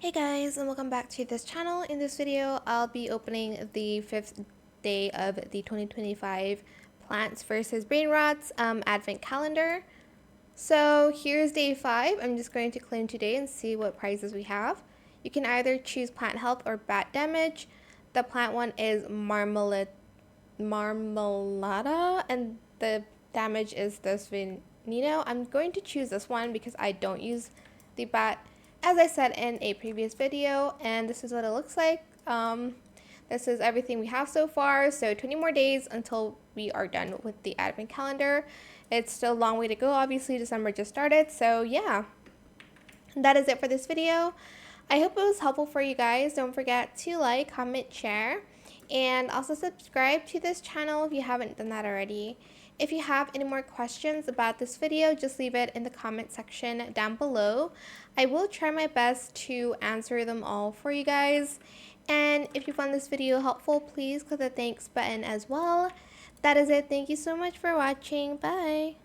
Hey guys, and welcome back to this channel. In this video, I'll be opening the 5th day of the 2025 Plants vs. Brainrots advent calendar. So here's day 5. I'm just going to claim today and see what prizes we have. You can either choose plant health or bat damage. The plant one is Marmalada, and the damage is this Venino. I'm going to choose this one because I don't use the bat, as I said in a previous video, and this is what it looks like. This is everything we have so far, so 20 more days until we are done with the advent calendar. It's still a long way to go. Obviously, December just started, so yeah. That is it for this video. I hope it was helpful for you guys. Don't forget to like, comment, share, and also subscribe to this channel if you haven't done that already. If you have any more questions about this video, just leave it in the comment section down below. I will try my best to answer them all for you guys. And if you found this video helpful, please click the thanks button as well. That is it. Thank you so much for watching. Bye.